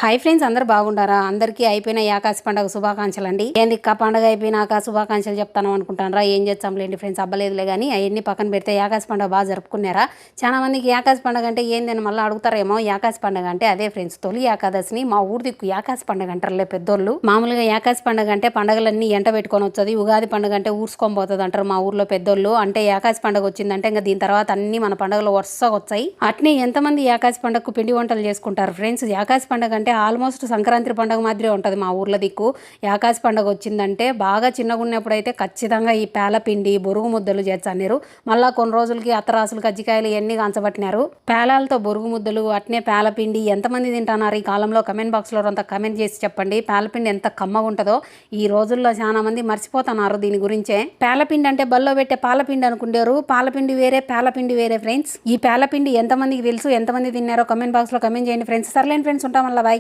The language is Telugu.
హాయ్ ఫ్రెండ్స్, అందరు బాగుండారా? అందరికీ అయిపోయిన ఏకాశి పండుగ శుభాకాంక్షలు అండి. ఏందిక్క పండుగ అయిపోయినాక శుభాకాంక్షలు చెప్తాను అనుకుంటారా? ఏం చేస్తాంలేండి ఫ్రెండ్స్, అబ్బలేదులే కానీ అవన్నీ పక్కన పెడితే ఏకాశి పండుగ బాగా జరుపుకున్నారా? చాలా మందికి ఏకాశి పండుగ అంటే ఏందని మళ్ళీ అడుగుతారేమో. ఏకాశి పండుగ అంటే అదే ఫ్రెండ్స్, తొలి ఏకాదశిని మా ఊరి దిక్కు ఏకాశి పండుగ అంటారులే పెద్దోళ్ళు. మామూలుగా ఏకాశి పండుగ అంటే పండుగలన్నీ ఎంట పెట్టుకొని వచ్చేది. ఉగాది పండుగ అంటే ఊర్చుకొని పోతుంది అంటారు మా ఊర్లో పెద్దోళ్ళు. అంటే ఏకాశి పండుగ వచ్చిందంటే ఇంకా దీని తర్వాత అన్ని మన పండుగలు వరుసగా వచ్చాయి. అట్నే ఎంతమంది ఏకాశి పండుగకు పిండి వంటలు చేసుకుంటారు ఫ్రెండ్స్? ఏకాశి పండుగ అంటే ఆల్మోస్ట్ సంక్రాంతి పండుగ మాదిరే ఉంటుంది మా ఊర్లో దిక్కు. ఏకాశి పండుగ వచ్చిందంటే బాగా చిన్నగా ఉన్నప్పుడు అయితే ఖచ్చితంగా ఈ పేలపిండి బొరుగు ముద్దలు చేస్తాన్నారు. మళ్ళీ కొన్ని రోజులకి అత్తరాసులు కజ్జికాయలు ఇవన్నీ కాంచబట్టినారు. పేలాలతో బొరుగు ముద్దలు అట్నే పేలపిండి ఎంతమంది తింటున్నారు ఈ కాలంలో? కమెంట్ బాక్స్లో అంతా కమెంట్ చేసి చెప్పండి. పేలపిండి ఎంత కమ్మగా ఉంటుందో ఈ రోజుల్లో చాలా మంది మర్చిపోతున్నారు దీని గురించే. పేలపిండి అంటే బల్లో పెట్టే పాలపిండి అనుకుంటారు. పాలపిండి వేరే, పేలపిండి వేరే ఫ్రెండ్స్. ఈ పేలపిండి ఎంతమందికి తెలుసు, ఎంతమంది తిన్నారో కమెంట్ బాక్స్లో కమెంట్ చేయండి ఫ్రెండ్స్. సర్లేండి ఫ్రెండ్స్, ఉంటాం. మళ్ళీ బాయ్.